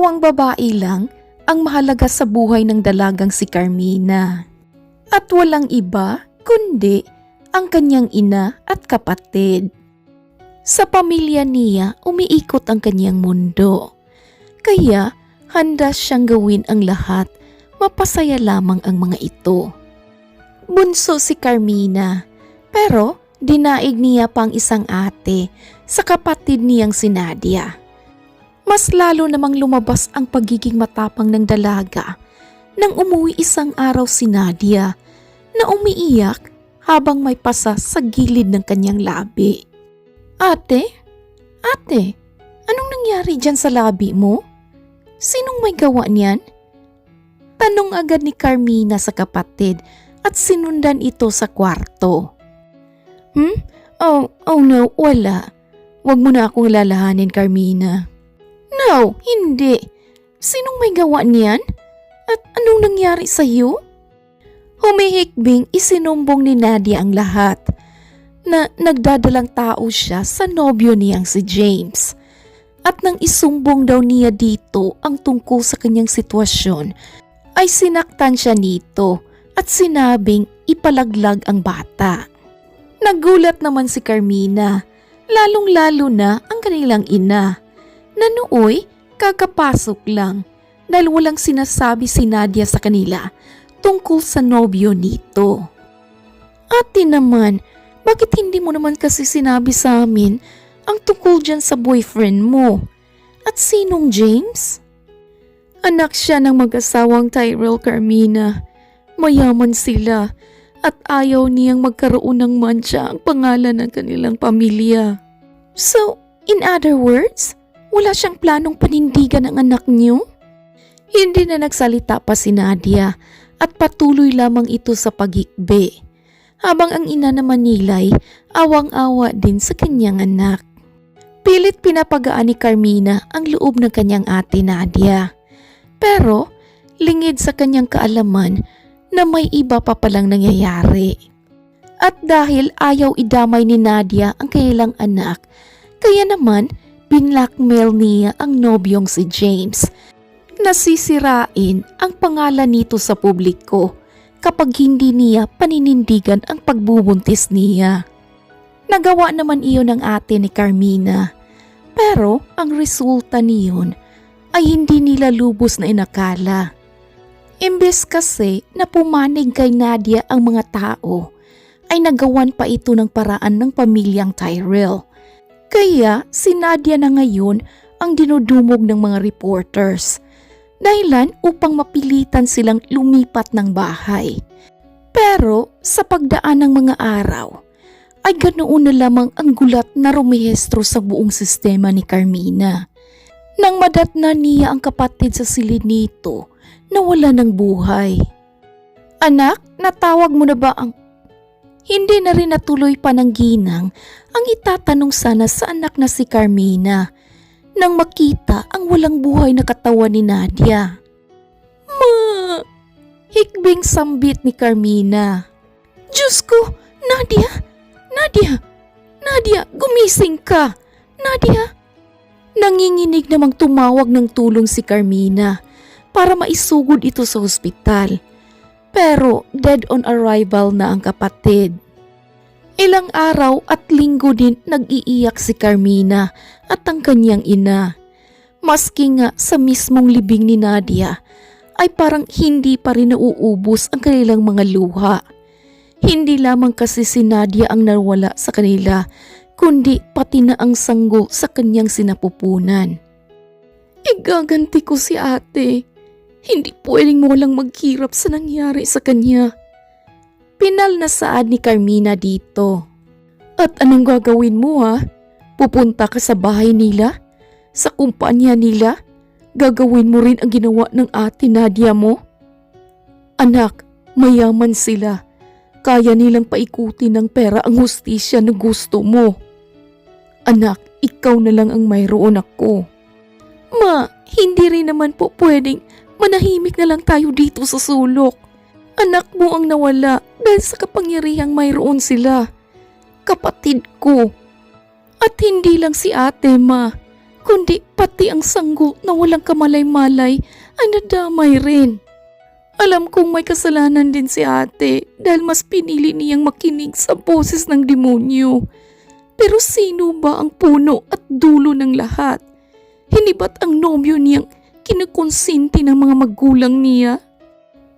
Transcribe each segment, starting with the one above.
Dalawang babae lang ang mahalaga sa buhay ng dalagang si Carmina. At walang iba kundi ang kanyang ina at kapatid. Sa pamilya niya umiikot ang kanyang mundo. Kaya handa siyang gawin ang lahat, mapasaya lamang ang mga ito. Bunso si Carmina, pero dinaig niya pang isang ate sa kapatid niyang si Nadia. Mas lalo namang lumabas ang pagiging matapang ng dalaga nang umuwi isang araw si Nadia na umiiyak habang may pasa sa gilid ng kanyang labi. Ate, anong nangyari dyan sa labi mo? Sinong may gawa niyan? Tanong agad ni Carmina sa kapatid at sinundan ito sa kwarto. Oh no, wala. Huwag mo na akong lalahanin, Carmina. No, hindi. Sinong may gawa niyan? At anong nangyari sa iyo? Humihikbing isinumbong ni Nadia ang lahat na nagdadalang tao siya sa nobyo niyang si James. At nang isumbong daw niya dito ang tungkol sa kanyang sitwasyon, ay sinaktan siya nito at sinabing ipalaglag ang bata. Nagulat naman si Carmina, lalong-lalo na ang kanilang ina, na nooy kakapasok lang dahil walang sinasabi si Nadia sa kanila tungkol sa nobyo nito. Ate naman, bakit hindi mo naman kasi sinabi sa amin ang tungkol dyan sa boyfriend mo? At sinong James? Anak siya ng mag-asawang Tyrell, Carmina. Mayaman sila at ayaw niyang magkaroon ng mancha ang pangalan ng kanilang pamilya. So, in other words, wala siyang planong panindigan ang anak niyo? Hindi na nagsalita pa si Nadia at patuloy lamang ito sa paghikbi. Habang ang ina naman nila'y awang-awa din sa kanyang anak. Pilit pinapagaan ni Carmina ang loob ng kanyang ate Nadia. Pero lingid sa kanyang kaalaman na may iba pa palang nangyayari. At dahil ayaw idamay ni Nadia ang kanilang anak, kaya naman binlackmail niya ang nobyong si James. Nasisirain ang pangalan nito sa publiko kapag hindi niya paninindigan ang pagbubuntis niya. Nagawa naman iyon ng ate ni Carmina, pero ang resulta niyon ay hindi nila lubos na inakala. Imbes kasi na pumanig kay Nadia ang mga tao, ay nagawan pa ito ng paraan ng pamilyang Tyrell. Kaya si Nadia na ngayon ang dinudumog ng mga reporters. Dahilan upang mapilitan silang lumipat ng bahay. Pero sa pagdaan ng mga araw, ay ganoon na lamang ang gulat na rumehestro sa buong sistema ni Carmina. Nang madatna niya ang kapatid sa silid nito na wala ng buhay. Anak, natawag mo na ba ang... Hindi na rin natuloy pa ng ginang ang itatanong sana sa anak na si Carmina nang makita ang walang buhay na katawan ni Nadia. Ma! Hikbing sambit ni Carmina. Diyos ko! Nadia! Gumising ka! Nadia! Nanginginig namang tumawag ng tulong si Carmina para maisugod ito sa ospital. Pero dead on arrival na ang kapatid. Ilang araw at linggo din nag-iiyak si Carmina at ang kanyang ina. Maski nga sa mismong libing ni Nadia ay parang hindi pa rin nauubos ang kanilang mga luha. Hindi lamang kasi si Nadia ang nawala sa kanila, kundi pati na ang sanggol sa kanyang sinapupunan. Igaganti ko si ate. Hindi pwedeng walang maghirap sa nangyari sa kanya. Pinal na saad ni Carmina dito. At anong gagawin mo ha? Pupunta ka sa bahay nila? Sa kumpanya nila? Gagawin mo rin ang ginawa ng ate Nadia mo? Anak, mayaman sila. Kaya nilang paikutin ng pera ang hustisya na gusto mo. Anak, ikaw na lang ang mayroon ako. Ma, hindi rin naman po pwedeng manahimik na lang tayo dito sa sulok. Anak mo ang nawala dahil sa kapangyarihang mayroon sila. Kapatid ko. At hindi lang si ate, ma. kundi pati ang sanggol na walang kamalay-malay ay nadamay rin. Alam kong may kasalanan din si ate dahil mas pinili niyang makinig sa boses ng demonyo. Pero sino ba ang puno at dulo ng lahat? Hindi ba't ang nobyo niyang kinukonsinti ng mga magulang niya?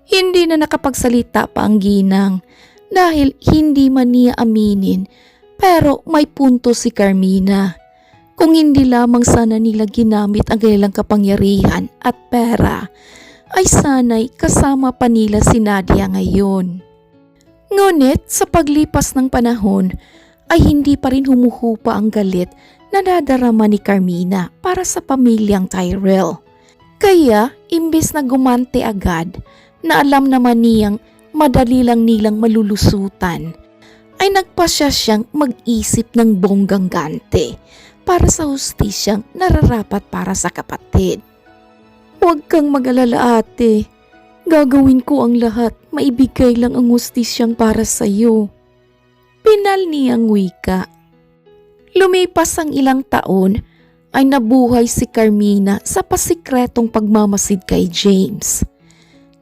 Hindi na nakapagsalita pa ang ginang dahil hindi man niya aminin, pero may punto si Carmina. Kung hindi lamang sana nila ginamit ang kanilang kapangyarihan at pera, ay sana'y kasama pa nila si Nadia ngayon. Ngunit sa paglipas ng panahon ay hindi pa rin humuhupa ang galit na nadarama ni Carmina para sa pamilyang Tyrell. Kaya imbes na gumante agad na alam naman niyang madali lang nilang malulusutan, ay nagpasya siyang mag-isip ng bonggang gante para sa hustisyang nararapat para sa kapatid. Huwag kang mag-alala ate, gagawin ko ang lahat, maibigay lang ang hustisyang para sa iyo. Pinal niyang wika. Lumipas ang ilang taon ay nabuhay si Carmina sa pasikretong pagmamasid kay James.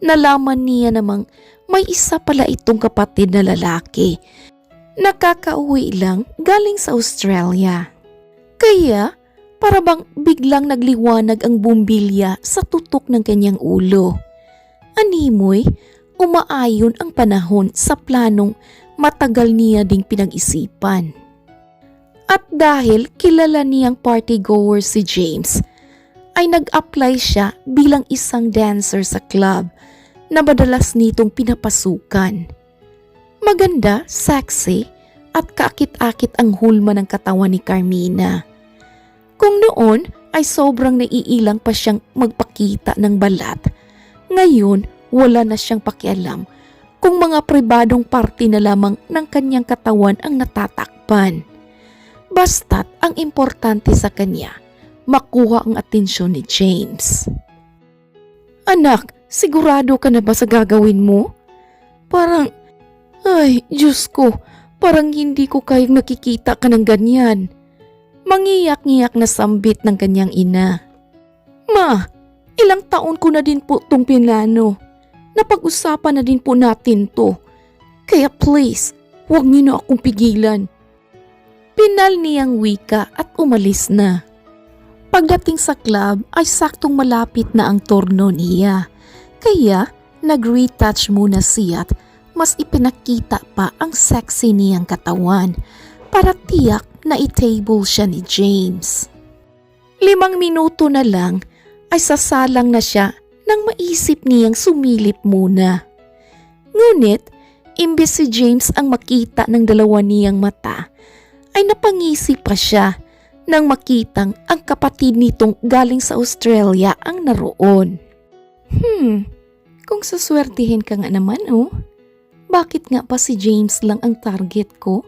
Nalaman niya namang may isa pala itong kapatid na lalaki. Nakakauwi lang galing sa Australia. Kaya para bang biglang nagliwanag ang bumbilya sa tutok ng kanyang ulo. Animoy, umaayon ang panahon sa planong matagal niya ding pinag-isipan. At dahil kilala niyang party-goer si James, ay nag-apply siya bilang isang dancer sa club na madalas nitong pinapasukan. Maganda, sexy, at kaakit-akit ang hulma ng katawan ni Carmina. Kung noon ay sobrang naiilang pa siyang magpakita ng balat, ngayon wala na siyang pakialam kung mga pribadong parte na lamang ng kanyang katawan ang natatakpan. Basta't ang importante sa kanya, makuha ang atensyon ni James. Anak, sigurado ka na ba sa gagawin mo? Ay, Diyos ko, parang hindi ko kayang nakikita ka ng ganyan. Mangiyak-ngiyak na sambit ng kanyang ina. Ma, ilang taon ko na din po itong pinlano. Napag-usapan na din po natin to. Kaya please, huwag niyo na akong pigilan. Pinal niyang wika at umalis na. Pagdating sa club ay saktong malapit na ang torno niya. Kaya nag-retouch muna siya't mas ipinakita pa ang sexy niyang katawan para tiyak na i-table siya ni James. 5 minuto na lang ay sasalang na siya nang maisip niyang sumilip muna. Ngunit, imbes si James ang makita ng dalawa niyang mata, ay napangisi pa siya nang makitang ang kapatid nitong galing sa Australia ang naroon. Kung saswertihin ka nga naman bakit nga pa si James lang ang target ko?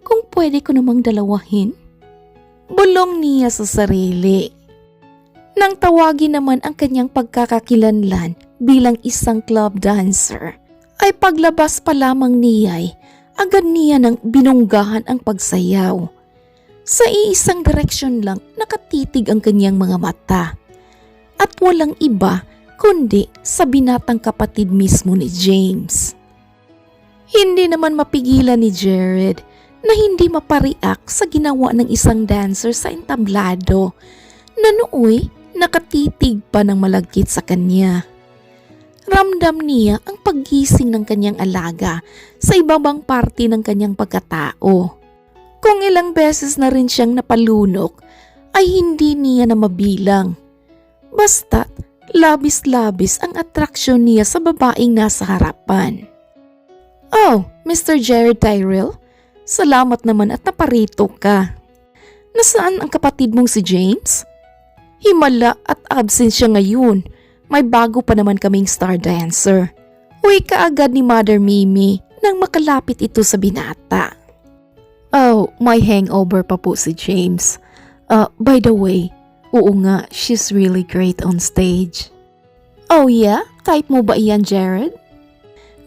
Kung pwede ko namang dalawahin? Bulong niya sa sarili. Nang tawagin naman ang kanyang pagkakakilanlan bilang isang club dancer, ay paglabas pa lamang niya'y agad niya nang binunggahan ang pagsayaw. Sa iisang direksyon lang nakatitig ang kanyang mga mata. At walang iba kundi sa binatang kapatid mismo ni James. Hindi naman mapigilan ni Jared na hindi mapariak sa ginawa ng isang dancer sa entablado na nooy nakatitig pa ng malagkit sa kanya. Ramdam niya ang paggising ng kanyang alaga sa ibabang parte ng kanyang pagkatao. Kung ilang beses na rin siyang napalunok ay hindi niya na mabilang. Basta't labis-labis ang atraksyon niya sa babaeng nasa harapan. Oh, Mr. Jared Tyrell, salamat naman at naparito ka. Nasaan ang kapatid mong si James? Himala at absent siya ngayon. May bago pa naman kaming star dancer. Uwi ka agad ni Mother Mimi nang makalapit ito sa binata. Oh, may hangover pa po si James. By the way, oo nga, she's really great on stage. Oh yeah? Type mo ba iyan, Jared?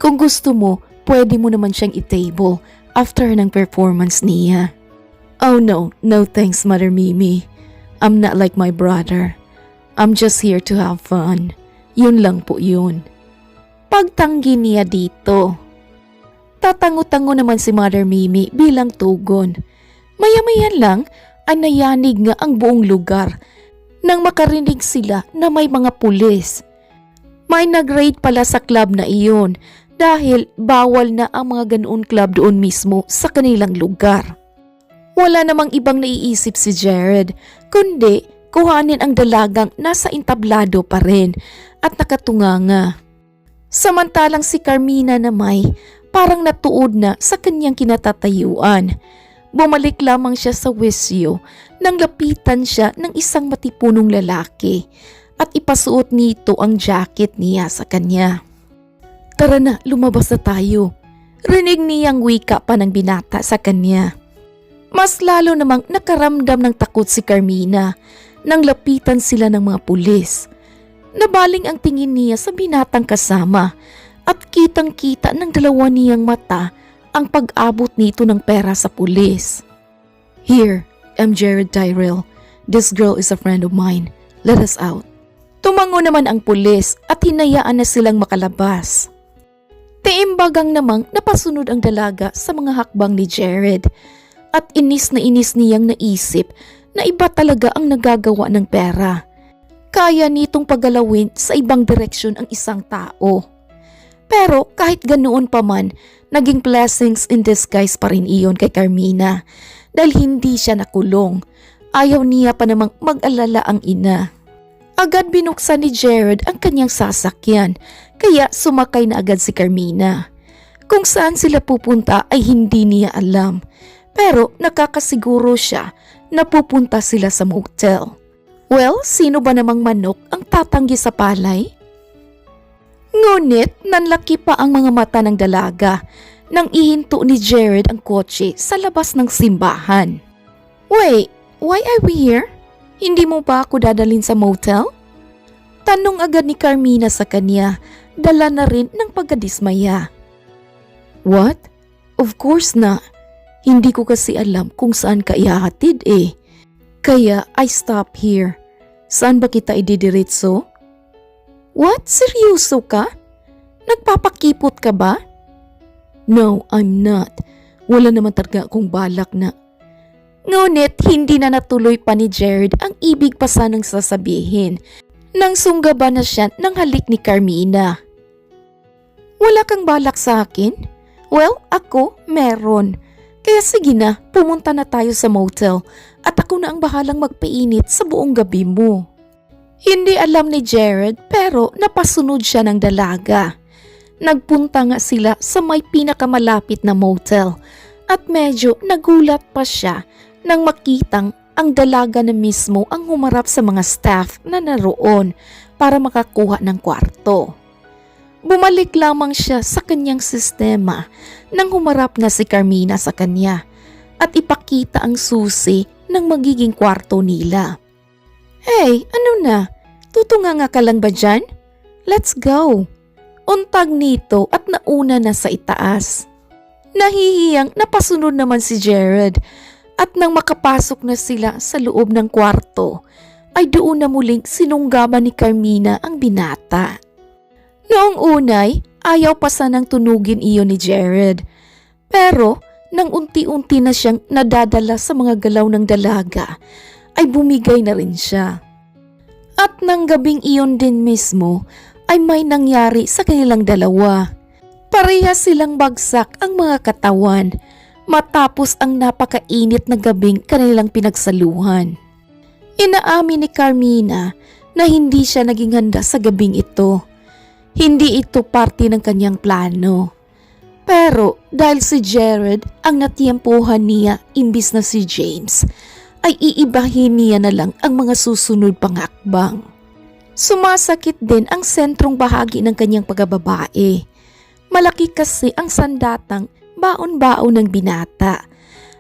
Kung gusto mo, pwede mo naman siyang i-table after ng performance niya. Oh no, no thanks Mother Mimi. I'm not like my brother. I'm just here to have fun. Yun lang po yun. Pagtanggi niya dito. Tatango-tango naman si Mother Mimi bilang tugon. Maya-maya lang ay nayanig nga ang buong lugar nang makarinig sila na may mga pulis. May nag-raid pala sa club na iyon dahil bawal na ang mga ganoon club doon mismo sa kanilang lugar. Wala namang ibang naiisip si Jared kundi kuhanin ang dalagang nasa entablado pa rin at nakatunganga. Samantalang si Carmina na may parang natuod na sa kanyang kinatatayuan. Bumalik lamang siya sa wisyo nang lapitan siya ng isang matipunong lalaki at ipasuot nito ang jacket niya sa kanya. Tara na, lumabas na tayo. Rinig niyang wika pa ng binata sa kanya. Mas lalo namang nakaramdam ng takot si Carmina nang lapitan sila ng mga pulis. Nabaling ang tingin niya sa binatang kasama at kitang-kita ng dalawa niyang mata ang pag-abot nito ng pera sa pulis. Here, I'm Jared Tyrell. This girl is a friend of mine. Let us out. Tumango naman ang pulis at hinayaan na silang makalabas. Tiimbagang namang napasunod ang dalaga sa mga hakbang ni Jared at inis niyang naisip na iba talaga ang nagagawa ng pera. Kaya nitong paggalawin sa ibang direksyon ang isang tao. Pero kahit ganoon pa man, naging blessings in disguise pa rin iyon kay Carmina dahil hindi siya nakulong. Ayaw niya pa namang mag-alala ang ina. Agad binuksan ni Jared ang kanyang sasakyan kaya sumakay na agad si Carmina. Kung saan sila pupunta ay hindi niya alam pero nakakasiguro siya na pupunta sila sa motel. Well, sino ba namang manok ang tatanggi sa palay? Ngunit nanlaki pa ang mga mata ng dalaga nang ihinto ni Jared ang kotse sa labas ng simbahan. Wait, why are we here? Hindi mo ba ako dadalhin sa motel? Tanong agad ni Carmina sa kanya, dala na rin ng pagkadismaya. What? Of course na. Hindi ko kasi alam kung saan ka ihahatid eh. Kaya I stop here. Saan ba kita ididiretso? What? Seryoso ka? Nagpapakipot ka ba? No, I'm not. Wala naman talaga akong balak na. Ngunit hindi na natuloy pa ni Jared ang ibig pa sanang sasabihin nang sunggaba na siya ng halik ni Carmina. Wala kang balak sa akin? Well, ako meron. Kaya sige na, pumunta na tayo sa motel at ako na ang bahalang magpainit sa buong gabi mo. Hindi alam ni Jared pero napasunod siya ng dalaga. Nagpunta nga sila sa may pinakamalapit na motel at medyo nagulat pa siya nang makitang ang dalaga na mismo ang humarap sa mga staff na naroon para makakuha ng kwarto. Bumalik lamang siya sa kanyang sistema nang humarap na si Carmina sa kanya at ipakita ang susi ng magiging kwarto nila. Hey, ano na? Tutunganga ka lang ba dyan? Let's go! Untag nito at nauna na sa itaas. Nahihiyang napasunod naman si Jared at nang makapasok na sila sa loob ng kwarto ay doon na muling sinunggaban ni Carmina ang binata. Noong unay, ayaw pa sanang tunugin iyon ni Jared. Pero nang unti-unti na siyang nadadala sa mga galaw ng dalaga, ay bumigay na rin siya. At nang gabing iyon din mismo ay may nangyari sa kanilang dalawa. Parehas silang bagsak ang mga katawan matapos ang napakainit na gabing kanilang pinagsaluhan. Inaamin ni Carmina na hindi siya naging handa sa gabing ito. Hindi ito parte ng kanyang plano. Pero dahil si Jared ang natiyempuhan niya imbis na si James, ay iibahin niya na lang ang mga susunod pang hakbang. Sumasakit din ang sentrong bahagi ng kanyang pagkababae. Malaki kasi ang sandatang baon-baon ng binata.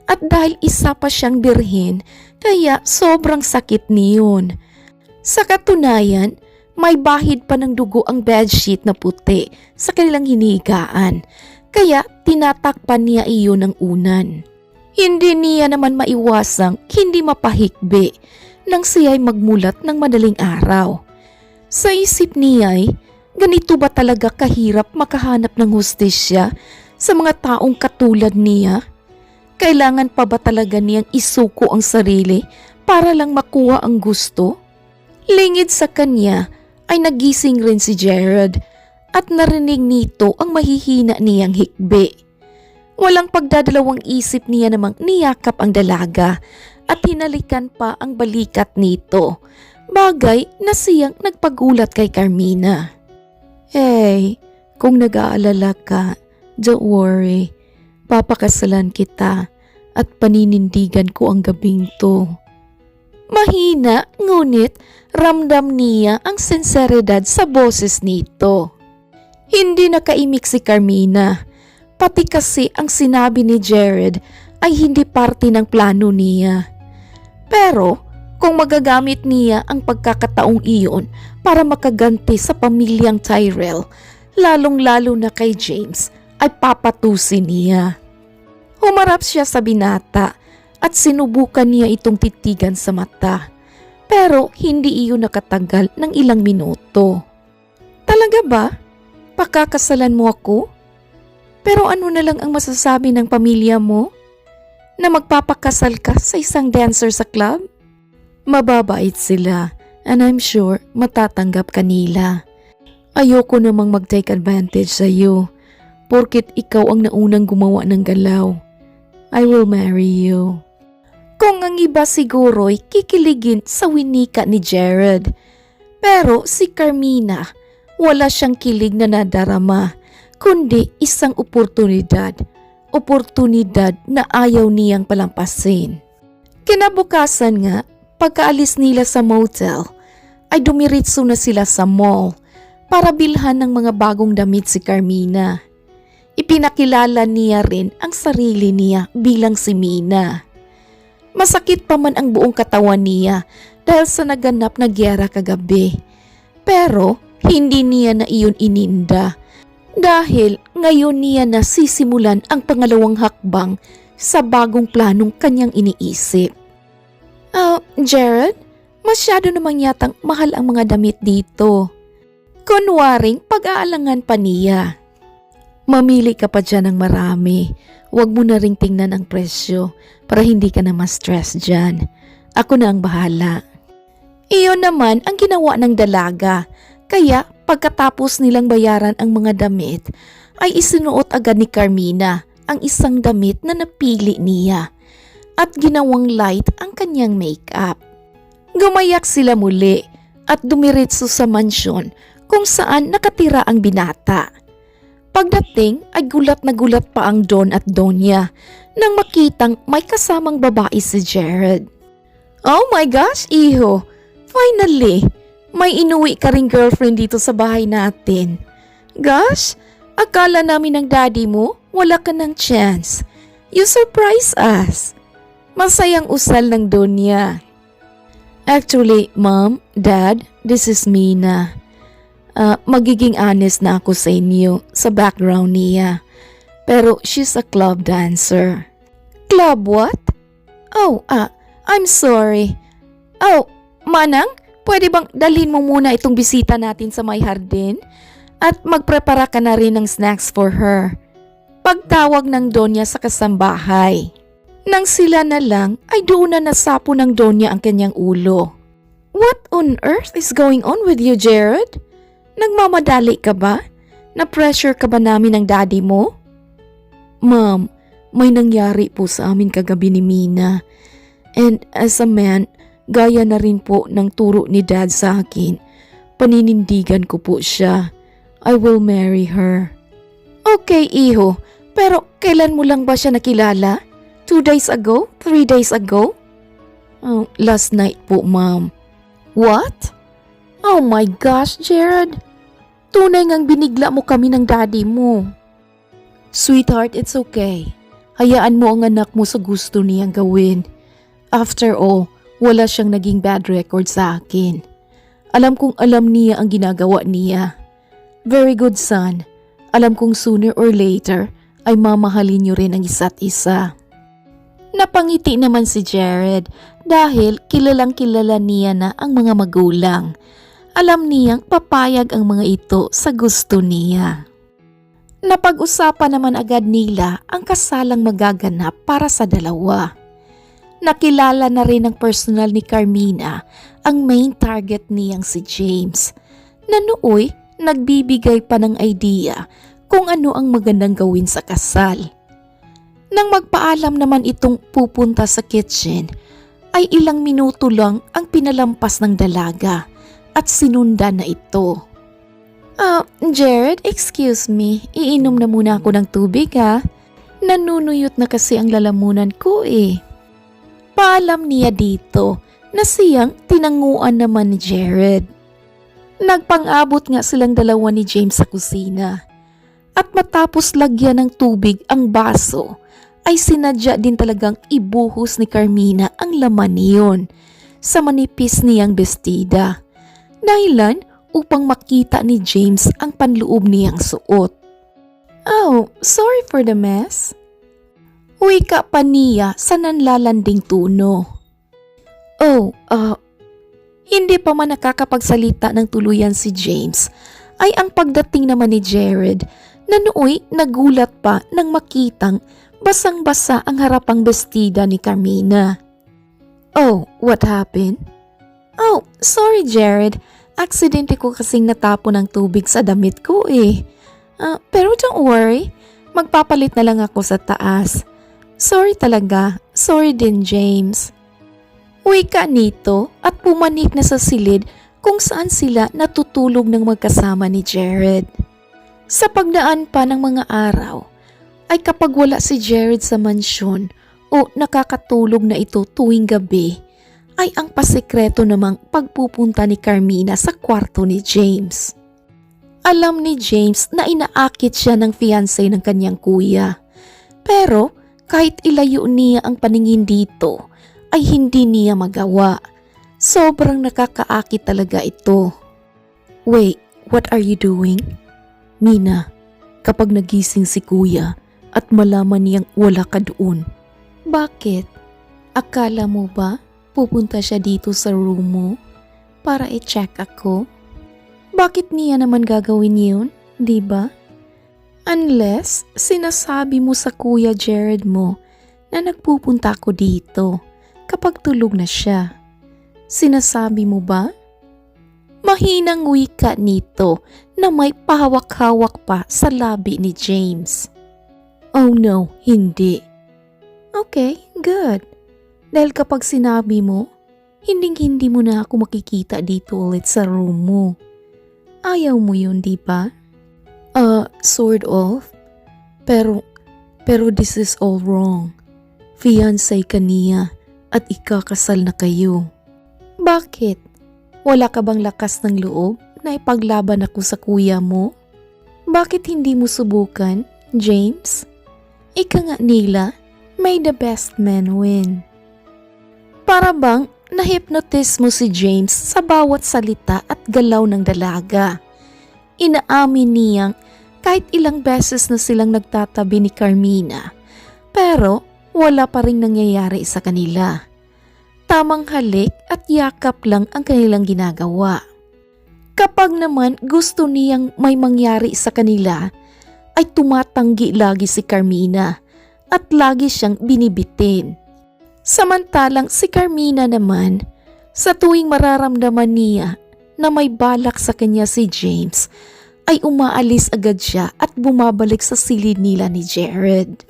At dahil isa pa siyang birhen, kaya sobrang sakit niyon. Sa katunayan, may bahid pa ng dugo ang bedsheet na puti sa kanilang hinihigaan, kaya tinatakpan niya iyon ng unan. Hindi niya naman maiwasang hindi mapahikbi nang siya'y magmulat ng madaling araw. Sa isip niya ay, ganito ba talaga kahirap makahanap ng hustisya sa mga taong katulad niya? Kailangan pa ba talaga niyang isuko ang sarili para lang makuha ang gusto? Lingid sa kanya ay nagising rin si Jared at narinig nito ang mahihina niyang hikbi. Walang pagdadalawang isip niya namang niyakap ang dalaga at hinalikan pa ang balikat nito, bagay na siyang nagpagulat kay Carmina. Hey, kung nag-aalala ka, don't worry. Papakasalan kita at paninindigan ko ang gabing to. Mahina ngunit ramdam niya ang sinseridad sa boses nito. Hindi nakaimik si Carmina, pati kasi ang sinabi ni Jared ay hindi parte ng plano niya. Pero kung magagamit niya ang pagkakataong iyon para makaganti sa pamilyang Tyrell, lalong-lalo na kay James, ay papatusin niya. Humarap siya sa binata at sinubukan niya itong titigan sa mata, pero hindi iyon nakatagal ng ilang minuto. Talaga ba? Pakakasalan mo ako? Pero ano na lang ang masasabi ng pamilya mo? Na magpapakasal ka sa isang dancer sa club? Mababait sila and I'm sure matatanggap kanila. Ayoko namang mag-take advantage sa iyo porket ikaw ang naunang gumawa ng galaw. I will marry you. Kung ang iba siguro'y kikiligin sa winika ni Jared. Pero si Carmina, wala siyang kilig na nadarama, kundi isang oportunidad. Oportunidad na ayaw niyang palampasin. Kinabukasan nga, pagkaalis nila sa motel, ay dumiritso na sila sa mall para bilhan ng mga bagong damit si Carmina. Ipinakilala niya rin ang sarili niya bilang si Mina. Masakit pa man ang buong katawan niya dahil sa naganap na gyera kagabi. Pero hindi niya na iyon ininda dahil ngayon niya na sisimulan ang pangalawang hakbang sa bagong planong kanyang iniisip. Jared, masyado namang yatang mahal ang mga damit dito. Kunwaring pag-aalangan pa niya. Mamili ka pa dyan ng marami. Huwag mo na ring tingnan ang presyo para hindi ka na ma-stress dyan. Ako na ang bahala. Iyon naman ang ginawa ng dalaga. Kaya pagkatapos nilang bayaran ang mga damit, ay isinuot agad ni Carmina ang isang damit na napili niya at ginawang light ang kanyang makeup. Gumayak sila muli at dumiretso sa mansyon kung saan nakatira ang binata. Pagdating ay gulat na gulat pa ang Don at Donya nang makitang may kasamang babae si Jared. Oh my gosh, iho! Finally! May inuwi ka ring girlfriend dito sa bahay natin. Gosh, akala namin ng daddy mo wala ka ng chance. You surprise us. Masayang usal ng Donya. Actually, Mom, Dad, this is Mina. Magiging honest na ako sa inyo sa background niya. Pero she's a club dancer. Club what? Oh, I'm sorry. Oh, Manang, pwede bang dalhin mo muna itong bisita natin sa may hardin? At magprepara ka na rin ng snacks for her. Pagtawag ng Donya sa kasambahay. Nang sila na lang ay doon na nasapo ng Donya ang kanyang ulo. What on earth is going on with you, Jared? Nagmamadali ka ba? Na-pressure ka ba namin ng daddy mo? Ma'am, may nangyari po sa amin kagabi ni Mina. And as a man, gaya na rin po ng turo ni Dad sa akin. Paninindigan ko po siya. I will marry her. Okay, iho. Pero kailan mo lang ba siya nakilala? 2 days ago? 3 days ago? Oh, last night po, Ma'am. What? Oh my gosh, Jared. Tunay ngang binigla mo kami ng daddy mo. Sweetheart, it's okay. Hayaan mo ang anak mo sa gusto niyang gawin. After all, wala siyang naging bad record sa akin. Alam kong alam niya ang ginagawa niya. Very good, son. Alam kong sooner or later ay mamahalin niyo rin ang isa't isa. Napangiti naman si Jared dahil kilalang kilala niya na ang mga magulang. Alam niyang papayag ang mga ito sa gusto niya. Napag-usapan naman agad nila ang kasalang magaganap para sa dalawa. Nakilala na rin ng personal ni Carmina ang main target niyang si James, na nooy nagbibigay pa ng idea kung ano ang magandang gawin sa kasal. Nang magpaalam naman itong pupunta sa kitchen, ay ilang minuto lang ang pinalampas ng dalaga at sinundan na ito. Jared, excuse me, iinom na muna ako ng tubig ha. Nanunuyot na kasi ang lalamunan ko eh. Paalam niya dito na siyang tinanguan naman ni Jared. Nagpang-abot nga silang dalawa ni James sa kusina. At matapos lagyan ng tubig ang baso, ay sinadya din talagang ibuhos ni Carmina ang laman niyon sa manipis niyang bestida. Dahilan upang makita ni James ang panloob niyang suot. Oh, sorry for the mess. Wika pa niya sa nanlalanding tono. Hindi pa man nakakapagsalita ng tuluyan si James, ay ang pagdating naman ni Jared na nooy nagulat pa nang makitang basang-basa ang harapang bestida ni Carmina. Oh, what happened? Oh, sorry Jared. Aksidente ko kasing natapon ng tubig sa damit ko eh. Pero don't worry, magpapalit na lang ako sa taas. Sorry talaga, sorry din James. Wika nito at pumanik na sa silid kung saan sila natutulog ng magkasama ni Jared. Sa pagdaan pa ng mga araw, ay kapag wala si Jared sa mansyon o nakakatulog na ito tuwing gabi, ay ang pasikreto namang pagpupunta ni Carmina sa kwarto ni James. Alam ni James na inaakit siya ng fiancé ng kanyang kuya. Pero kahit ilayo niya ang paningin dito, ay hindi niya magawa. Sobrang nakakaakit talaga ito. Wait, what are you doing? Mina, kapag nagising si kuya at malaman niyang wala ka doon. Bakit? Akala mo ba pupunta siya dito sa room mo para i-check ako? Bakit niya naman gagawin yun, di ba? Unless sinasabi mo sa kuya Jared mo na nagpupunta ako dito kapag tulog na siya. Sinasabi mo ba? Mahinang wika nito na may pahawak-hawak pa sa labi ni James. Oh no, hindi. Okay, good. Dahil kapag sinabi mo, hindi mo na ako makikita dito ulit sa room mo. Ayaw mo yun, di ba? Sort of. Pero this is all wrong. Fiancé ka niya at ikakasal na kayo. Bakit? Wala ka bang lakas ng loob na ipaglaban ako sa kuya mo? Bakit hindi mo subukan, James? Ika nga nila, may the best man win. Para bang na-hypnotize mo si James sa bawat salita at galaw ng dalaga. Inaamin niyang kahit ilang beses na silang nagtatabi ni Carmina, pero wala pa ring nangyayari sa kanila. Tamang halik at yakap lang ang kanilang ginagawa. Kapag naman gusto niyang may mangyari sa kanila, ay tumatanggi lagi si Carmina at lagi siyang binibitin. Samantalang si Carmina naman, sa tuwing mararamdaman niya na may balak sa kanya si James, ay umaalis agad siya at bumabalik sa silid nila ni Jared.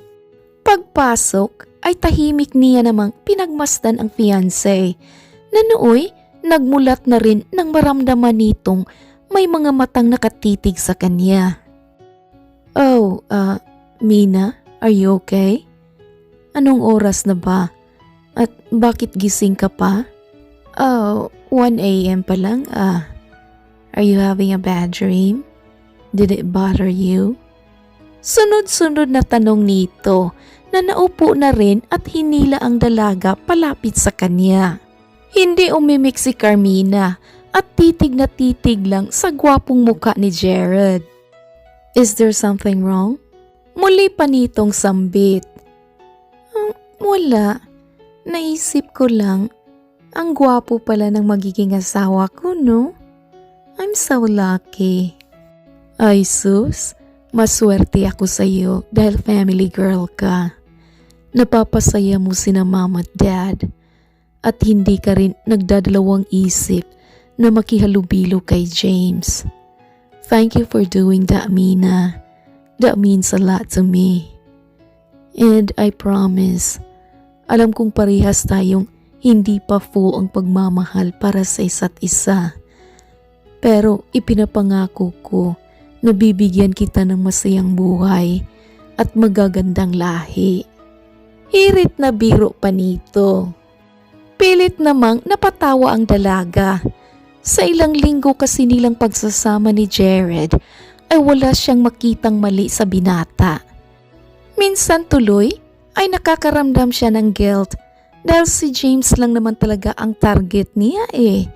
Pagpasok ay tahimik niya namang pinagmasdan ang fiancé na nooy nagmulat na rin nang maramdaman nitong may mga matang nakatitig sa kanya. Oh, Mina, are you okay? Anong oras na ba? At bakit gising ka pa? Oh, 1 a.m. pa lang Are you having a bad dream? Did it bother you? Sunod-sunod na tanong nito na naupo na rin at hinila ang dalaga palapit sa kanya. Hindi umimik si Carmina at titig na titig lang sa gwapong muka ni Jared. Is there something wrong? Muli pa nitong sambit. Wala. Naisip ko lang, Ang gwapo pala ng magiging asawa ko, no? I'm so lucky. Ay sus, maswerte ako sa iyo dahil family girl ka. Napapasaya mo sina mama at dad at hindi ka rin nagdadalawang isip na makihalubilo kay James. Thank you for doing that, Mina. That means a lot to me. And I promise, alam kong parehas tayong hindi pa full ang pagmamahal para sa isa't isa. Pero ipinapangako ko na bibigyan kita ng masayang buhay at magagandang lahi. Hirit na biro pa nito. Pilit namang napatawa ang dalaga. Sa ilang linggo kasi nilang pagsasama ni Jared ay wala siyang makitang mali sa binata. Minsan tuloy ay nakakaramdam siya ng guilt dahil si James lang naman talaga ang target niya eh.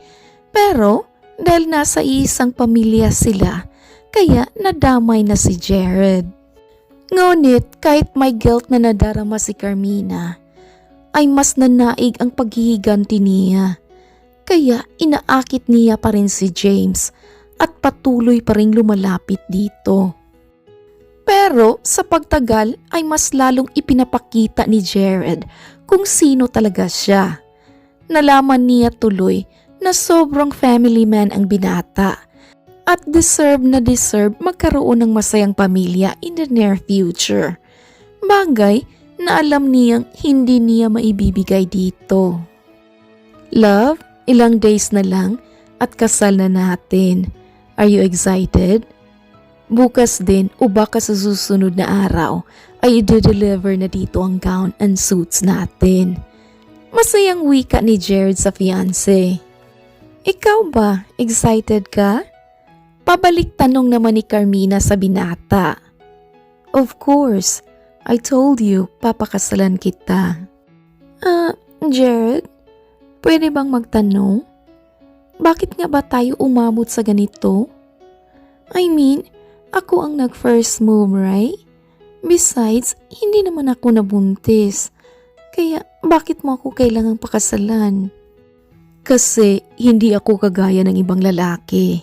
Pero dahil nasa isang pamilya sila, kaya nadamay na si Jared. Ngunit kahit may guilt na nadarama si Carmina, ay mas nanaig ang paghihiganti niya. Kaya inaakit niya pa rin si James at patuloy pa rin lumalapit dito. Pero sa pagtagal ay mas lalong ipinapakita ni Jared kung sino talaga siya. Nalaman niya tuloy na sobrang family man ang binata at deserve magkaroon ng masayang pamilya in the near future. Bagay na alam niyang hindi niya maibibigay dito. Love, ilang days na lang at kasal na natin. Are you excited? Bukas din o baka sa susunod na araw ay i-deliver na dito ang gown and suits natin. Masayang wika ni Jared sa fiancé. Ikaw ba, excited ka? Pabalik tanong naman ni Carmina sa binata. Of course, I told you papakasalan kita. Jared, pwede bang magtanong? Bakit nga ba tayo umabot sa ganito? I mean, ako ang nag-first move, right? Besides, hindi naman ako nabuntis. Kaya bakit mo ako kailangang pakasalan? Kasi hindi ako kagaya ng ibang lalaki.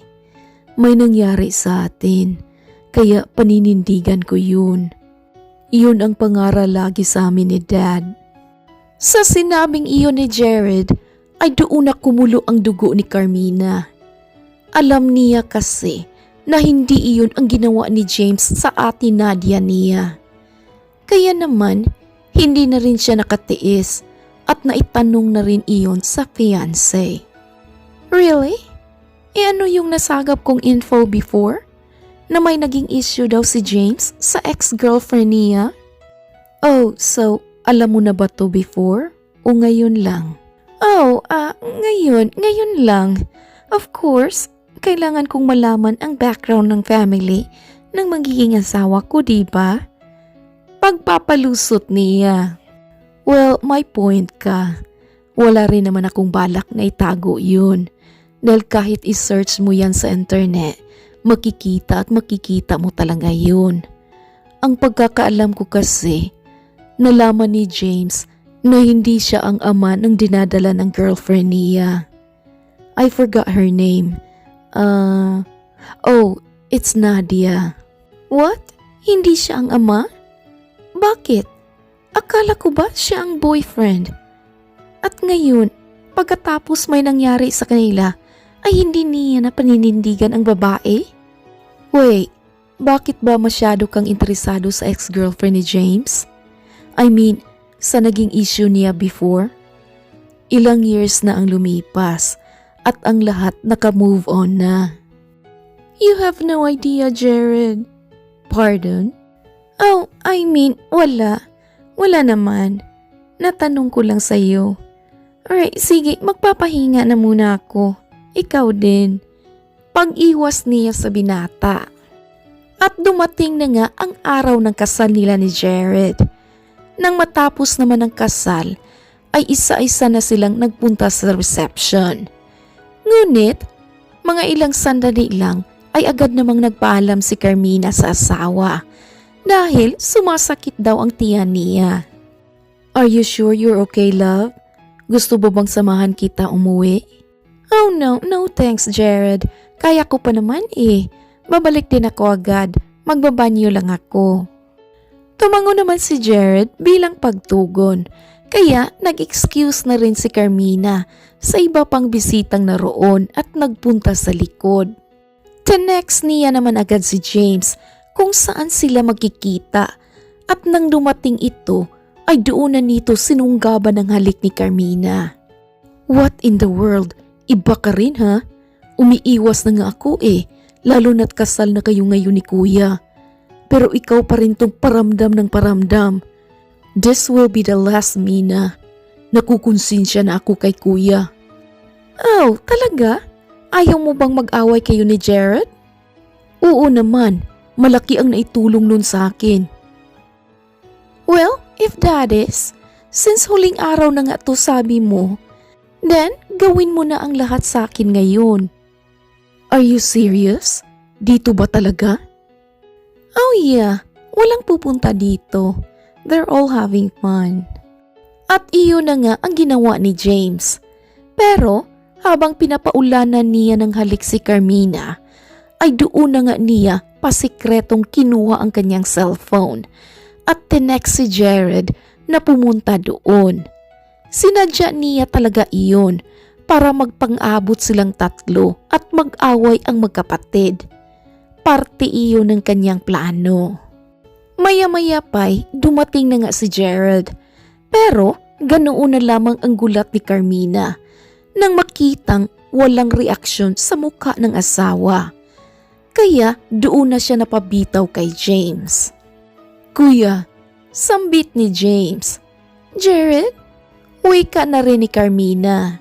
May nangyari sa atin, kaya paninindigan ko yun. Iyon ang pangaral lagi sa amin ni Dad. Sa sinabing iyon ni Jared, ay doon na kumulo ang dugo ni Carmina. Alam niya kasi na hindi iyon ang ginawa ni James sa ate Nadia niya. Kaya naman, hindi na rin siya nakatiis at naitanong na rin iyon sa fiancé. Really? Ano yung nasagap kong info before? Na may naging issue daw si James sa ex-girlfriend niya? Oh, so alam mo na ba to before? O ngayon lang? Oh, ngayon lang. Of course, kailangan kong malaman ang background ng family ng magiging asawa ko, diba? Pagpapalusot niya. Well, my point ka. Wala rin naman akong balak na itago yun. Dahil kahit isearch mo yan sa internet, makikita mo talaga yun. Ang pagkakaalam ko kasi, nalaman ni James na hindi siya ang ama ng dinadala ng girlfriend niya. I forgot her name. It's Nadia. What? Hindi siya ang ama? Bakit? Akala ko ba siya ang boyfriend? At ngayon, pagkatapos may nangyari sa kanila, ay hindi niya na paninindigan ang babae? Wait, bakit ba masyado kang interesado sa ex-girlfriend ni James? I mean, sa naging issue niya before? Ilang years na ang lumipas at ang lahat naka-move on na. You have no idea, Jared. Pardon? Oh, I mean, wala. Wala naman. Natanong ko lang sa'yo. Alright, sige, magpapahinga na muna ako. Ikaw din. Pag-iwas niya sa binata. At dumating na nga ang araw ng kasal nila ni Jared. Nang matapos naman ang kasal, ay isa-isa na silang nagpunta sa reception. Ngunit, mga ilang sandali lang ay agad namang nagpaalam si Carmina sa asawa dahil sumasakit daw ang tiyan niya. Are you sure you're okay, love? Gusto mo bang samahan kita umuwi? Oh no, no thanks Jared. Kaya ko pa naman eh. Babalik din ako agad. Magbabanyo lang ako. Tumango naman si Jared bilang pagtugon. Kaya nag-excuse na rin si Carmina sa iba pang bisitang naroon at nagpunta sa likod. Tinext niya naman agad si James kung saan sila magkikita at nang dumating ito ay doon na nito sinunggaban ng halik ni Carmina. What in the world? Iba ka rin ha? Umiiwas na nga ako eh, lalo na't kasal na kayo ngayon ni kuya. Pero ikaw pa rin tong paramdam ng paramdam. This will be the last, Mina. Nakukonsensya na ako kay kuya. Oh, talaga? Ayaw mo bang mag-away kayo ni Jared? Oo naman, malaki ang naitulong nun sa akin. Well, if that is, since huling araw na nga to sabi mo, then gawin mo na ang lahat sa akin ngayon. Are you serious? Dito ba talaga? Oh yeah, walang pupunta dito. They're all having fun. At iyon na nga ang ginawa ni James. Pero habang pinapaulanan niya ng halik si Carmina, ay doon na nga niya pasikretong kinuha ang kanyang cellphone at tinext si Jared na pumunta doon. Sinadya niya talaga iyon para magpang-abot silang tatlo at mag-away ang magkapatid. Parte iyon ng kanyang plano. Maya-maya pa'y dumating na nga si Jared, pero ganoon na lamang ang gulat ni Carmina nang makitang walang reaksyon sa mukha ng asawa. Kaya doon na siya napabitaw kay James. Kuya, sambit ni James. Jared, uwi ka na rin ni Carmina.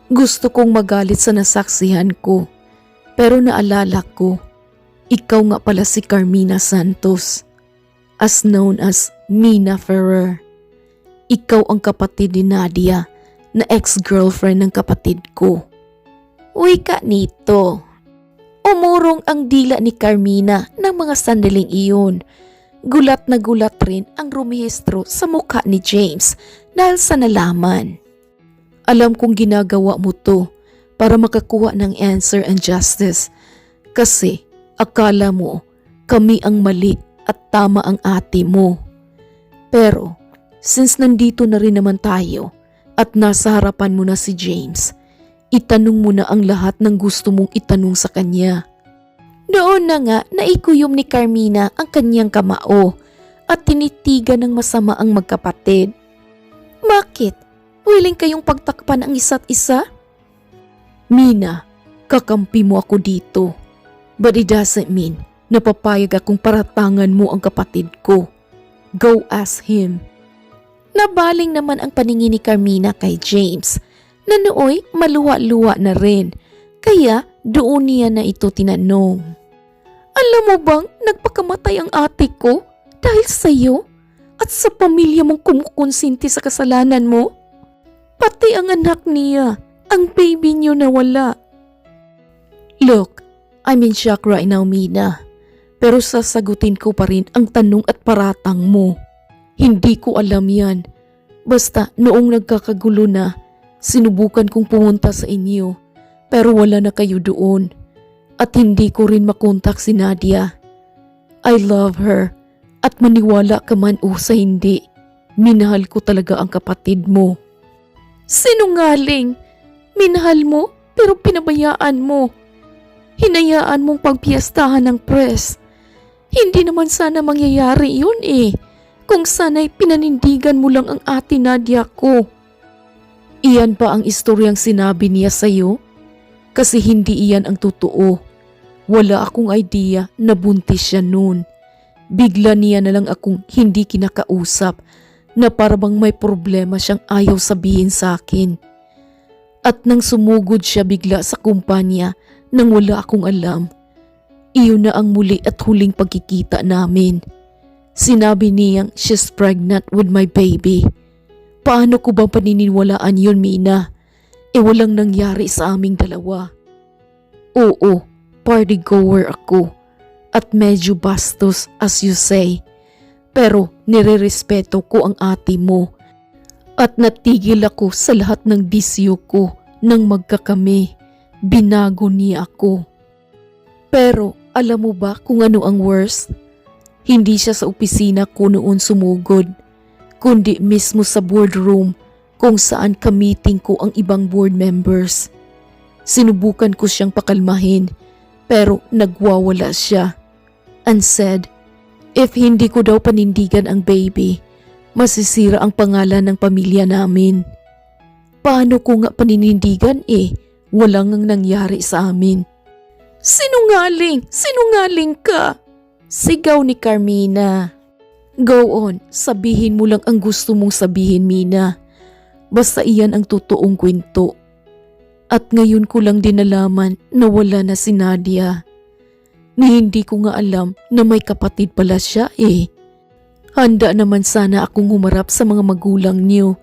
Gusto kong magalit sa nasaksihan ko, pero naalala ko, ikaw nga pala si Carmina Santos, as known as Mina Ferrer. Ikaw ang kapatid ni Nadia na ex-girlfriend ng kapatid ko. Uy ka nito. Umurong ang dila ni Carmina ng mga sandaling iyon. Gulat na gulat rin ang rumehistro sa mukha ni James dahil sa nalaman. Alam kong ginagawa mo to para makakuha ng answer and justice kasi akala mo kami ang mali at tama ang ate mo. Pero since nandito na rin naman tayo at nasa harapan mo na si James, itanong mo na ang lahat ng gusto mong itanong sa kanya. Doon na nga naikuyom ni Carmina ang kanyang kamao at tinitigan ng masama ang magkapatid. Bakit? Willing kayong pagtakpan ang isa't isa? Mina, kakampi mo ako dito. But it doesn't mean na papayag akong paratangan mo ang kapatid ko. Go ask him. Nabaling naman ang paningin ni Carmina kay James na nooy maluwa-luwa na rin, kaya doon niya na ito tinanong. Alam mo bang nagpakamatay ang ate ko dahil sa iyo at sa pamilya mong kumukonsinti sa kasalanan mo? Pati ang anak niya, ang baby niyo nawala. Look, I'm in shock right now, Mina. Pero sasagutin ko pa rin ang tanong at paratang mo. Hindi ko alam yan. Basta noong nagkakagulo na, sinubukan kong pumunta sa inyo. Pero wala na kayo doon. At hindi ko rin makontak si Nadia. I love her. At maniwala ka man o sa hindi, minahal ko talaga ang kapatid mo. Sinungaling! Minahal mo pero pinabayaan mo. Hinayaan mong pagpiyastahan ng press. Hindi naman sana mangyayari yun eh. Kung sana'y pinanindigan mo lang ang ate Nadia ko. Iyan ba ang istoryang sinabi niya sa'yo? Kasi hindi iyan ang totoo. Wala akong idea na buntis siya noon. Bigla niya na lang akong hindi kinakausap na parabang may problema siyang ayaw sabihin sa akin. At nang sumugod siya bigla sa kumpanya nang wala akong alam, iyon na ang muli at huling pagkikita namin. Sinabi niyang she's pregnant with my baby. Paano ko bang paniniwalaan yun, Mina? Walang nangyari sa aming dalawa. Oo, party goer ako. At medyo bastos as you say. Pero nirerespeto ko ang ate mo. At natigil ako sa lahat ng bisyo ko nang magkakami. Binago niya ako. Pero alam mo ba kung ano ang worst? Hindi siya sa opisina ko noon sumugod, kundi mismo sa boardroom kung saan ka-meeting ko ang ibang board members. Sinubukan ko siyang pakalmahin pero nagwawala siya. And said, if hindi ko daw panindigan ang baby, masisira ang pangalan ng pamilya namin. Paano ko nga paninindigan Walang ang nangyari sa amin. Sinungaling! Sinungaling ka! Sigaw ni Carmina. Go on, sabihin mo lang ang gusto mong sabihin, Mina. Basta iyan ang totoong kwento. At ngayon ko lang din nalaman na wala na si Nadia. Ni hindi ko nga alam na may kapatid pala siya Handa naman sana akong humarap sa mga magulang niyo,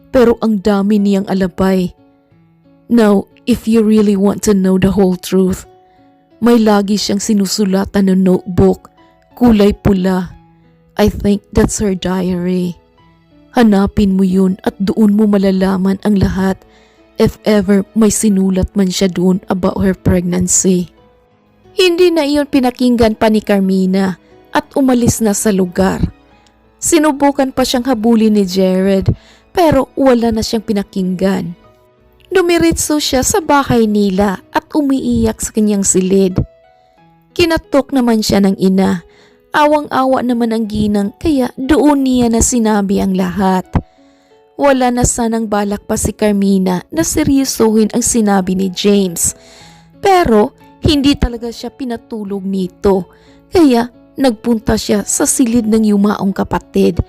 pero ang dami niyang alabay. Now, if you really want to know the whole truth, may lagi siyang sinusulatan na notebook, kulay pula. I think that's her diary. Hanapin mo yun at doon mo malalaman ang lahat if ever may sinulat man siya doon about her pregnancy. Hindi na iyon pinakinggan pa ni Carmina at umalis na sa lugar. Sinubukan pa siyang habulin ni Jared pero wala na siyang pinakinggan. Dumiritso siya sa bahay nila at umiiyak sa kanyang silid. Kinatok naman siya ng ina. Awang-awa naman ang ginang kaya doon niya na sinabi ang lahat. Wala na sanang balak pa si Carmina na seryosohin ang sinabi ni James. Pero hindi talaga siya pinatulog nito. Kaya nagpunta siya sa silid ng yumaong kapatid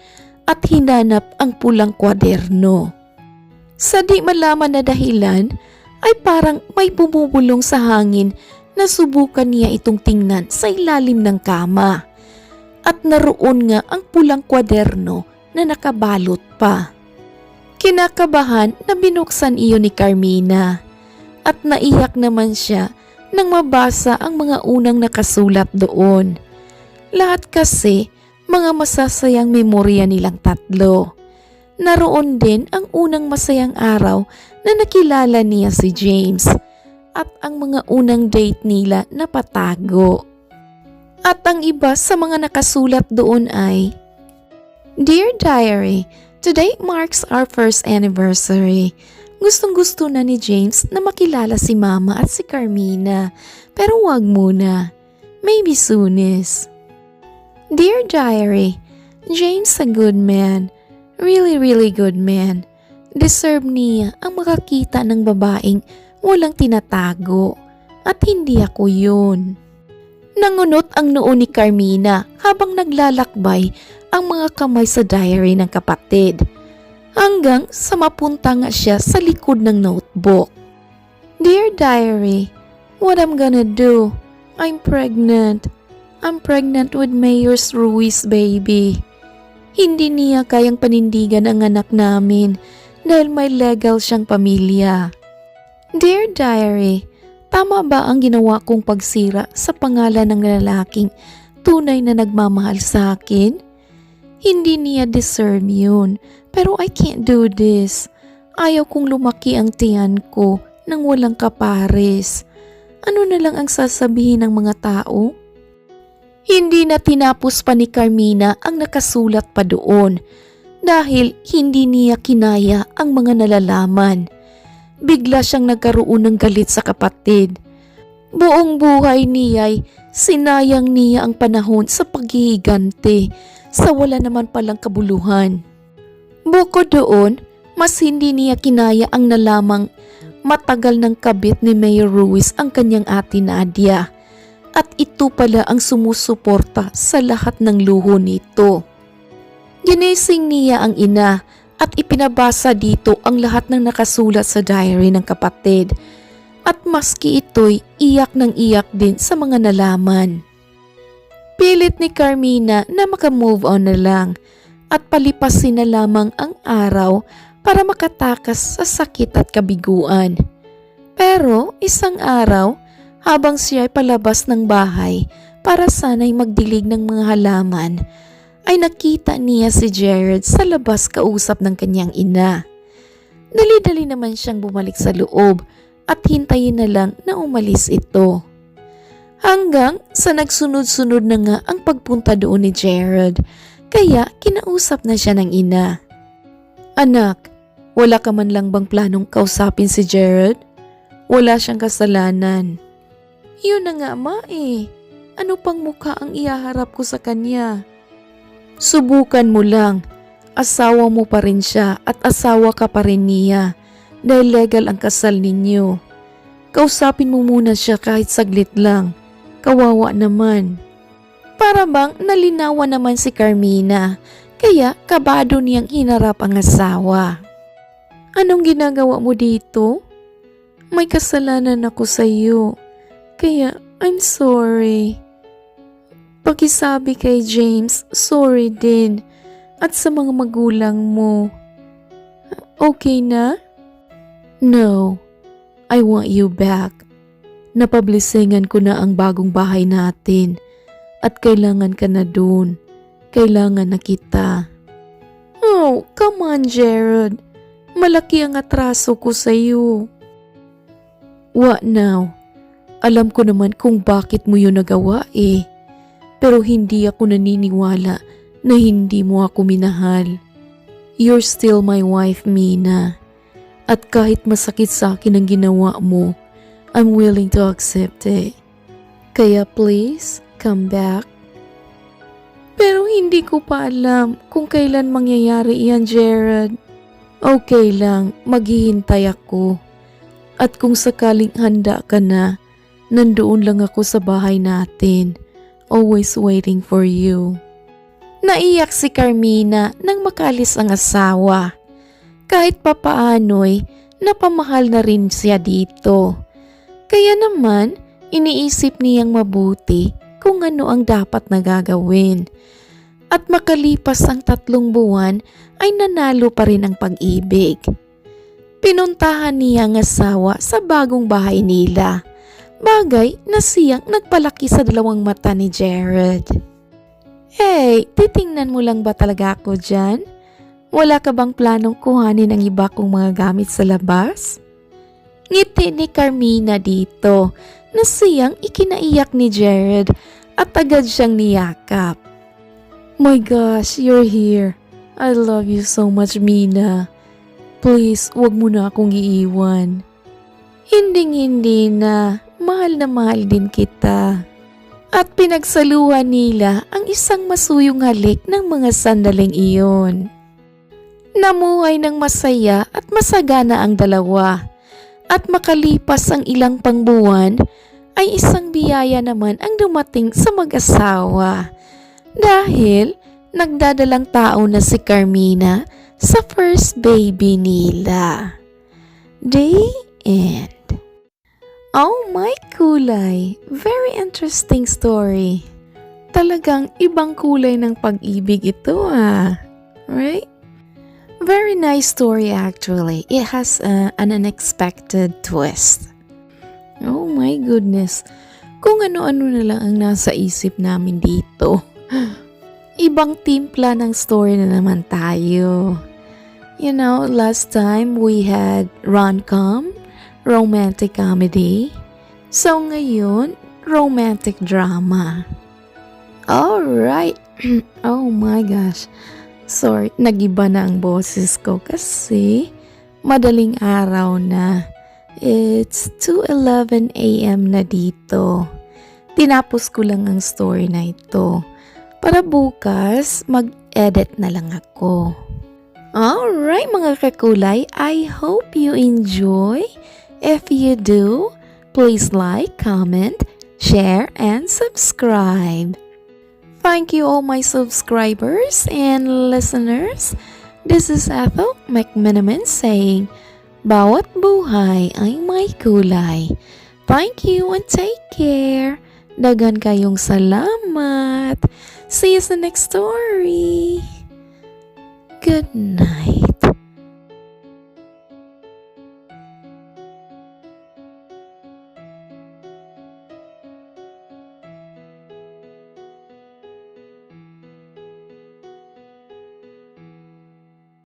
at hinanap ang pulang kwaderno. Sa di malaman na dahilan ay parang may bumubulong sa hangin na subukan niya itong tingnan sa ilalim ng kama. At naroon nga ang pulang kwaderno na nakabalot pa. Kinakabahan na binuksan iyon ni Carmina at naiyak naman siya nang mabasa ang mga unang nakasulat doon. Lahat kasi mga masasayang memorya nilang tatlo. Naroon din ang unang masayang araw na nakilala niya si James at ang mga unang date nila na patago. At ang iba sa mga nakasulat doon ay, Dear Diary, today marks our first anniversary. Gustong-gusto na ni James na makilala si Mama at si Carmina, pero wag muna. Maybe soonish. Dear Diary, James a good man. Really good man. Deserve niya ang makakita ng babaeng walang tinatago at hindi ako yun. Nangunot ang noo ni Carmina habang naglalakbay ang mga kamay sa diary ng kapatid hanggang sa mapunta nga siya sa likod ng notebook. Dear Diary, what I'm gonna do? I'm pregnant. I'm pregnant with Mayor's Ruiz baby. Hindi niya kayang panindigan ang anak namin dahil may legal siyang pamilya. Dear Diary, tama ba ang ginawa kong pagsira sa pangalan ng lalaking tunay na nagmamahal sa akin? Hindi niya deserve yun, pero I can't do this. Ayaw kong lumaki ang tiyan ko nang walang kapares. Ano na lang ang sasabihin ng mga tao? Hindi na tinapos pa ni Carmina ang nakasulat pa doon dahil hindi niya kinaya ang mga nalalaman. Bigla siyang nagkaroon ng galit sa kapatid. Buong buhay niya'y sinayang niya ang panahon sa paghihigante sa wala naman palang kabuluhan. Bukod doon, mas hindi niya kinaya ang nalamang matagal ng kabit ni Mayor Ruiz ang kanyang ate Nadia. At ito pala ang sumusuporta sa lahat ng luho nito. Ginising niya ang ina at ipinabasa dito ang lahat ng nakasulat sa diary ng kapatid. At maski ito'y iyak ng iyak din sa mga nalaman. Pilit ni Carmina na makamove on na lang at palipasin na lamang ang araw para makatakas sa sakit at kabiguan. Pero isang araw, habang siya ay palabas ng bahay para sana'y magdilig ng mga halaman, ay nakita niya si Jared sa labas kausap ng kanyang ina. Dali-dali naman siyang bumalik sa loob at hintayin na lang na umalis ito. Hanggang sa nagsunod-sunod na nga ang pagpunta doon ni Jared, kaya kinausap na siya ng ina. Anak, wala ka man lang bang planong kausapin si Jared? Wala siyang kasalanan. Yun na nga ma eh. Ano pang mukha ang ihaharap ko sa kanya? Subukan mo lang. Asawa mo pa rin siya at asawa ka pa rin niya dahil legal ang kasal ninyo. Kausapin mo muna siya kahit saglit lang. Kawawa naman. Para bang nalinawan naman si Carmina kaya kabado niyang hinarap ang asawa. Anong ginagawa mo dito? May kasalanan ako sa iyo. Kaya I'm sorry. Pakisabi kay James, sorry din. At sa mga magulang mo. Okay na? No, I want you back. Napablisingan ko na ang bagong bahay natin at kailangan ka na dun. Kailangan na kita. Oh, come on Jared. Malaki ang atraso ko sa iyo. What now? Alam ko naman kung bakit mo yun nagawa eh. Pero hindi ako naniniwala na hindi mo ako minahal. You're still my wife, Mina. At kahit masakit sa akin ang ginawa mo, I'm willing to accept it. Kaya please, come back. Pero hindi ko pa alam kung kailan mangyayari iyan, Jared. Okay lang, maghihintay ako. At kung sakaling handa ka na, nandoon lang ako sa bahay natin, always waiting for you. Naiyak si Carmina nang makalis ang asawa. Kahit papaano'y napamahal na rin siya dito. Kaya naman, iniisip niyang mabuti kung ano ang dapat na gagawin. At makalipas ang 3 buwan ay nanalo pa rin ang pag-ibig. Pinuntahan niya ang asawa sa bagong bahay nila. Bagay na siyang nagpalaki sa 2 mata ni Jared. Hey, titingnan mo lang ba talaga ako dyan? Wala ka bang planong kuhanin ang iba kong mga gamit sa labas? Ngiti ni Carmina dito na siyang ikinaiyak ni Jared at agad siyang niyakap. My gosh, you're here. I love you so much, Mina. Please, wag mo na akong iiwan. Hindi na. Mahal na mahal din kita. At pinagsaluhan nila ang isang masuyong halik ng mga sandaling iyon. Namuhay ng masaya at masagana ang dalawa. At makalipas ang ilang pangbuwan, ay isang biyaya naman ang dumating sa mag-asawa. Dahil nagdadalang tao na si Carmina sa first baby nila. The end. Oh my kulay! Very interesting story. Talagang ibang kulay ng pag-ibig ito Right? Very nice story actually. It has an unexpected twist. Oh my goodness. Kung ano-ano na lang ang nasa isip namin dito. Ibang timpla ng story na naman tayo. You know, last time we had rom-com, romantic comedy. So ngayon, romantic drama. Alright. Oh my gosh. Sorry, nagiba na ang boses ko kasi madaling araw na. It's 2:11 a.m. na dito. Tinapos ko lang ang story na ito. Para bukas, mag-edit na lang ako. Alright mga kakulay, I hope you enjoy. If you do, please like, comment, share, and subscribe. Thank you all my subscribers and listeners. This is Ethel McMenamin saying, bawat buhay ay may kulay. Thank you and take care. Dagan kayong salamat. See you sa next story. Good night.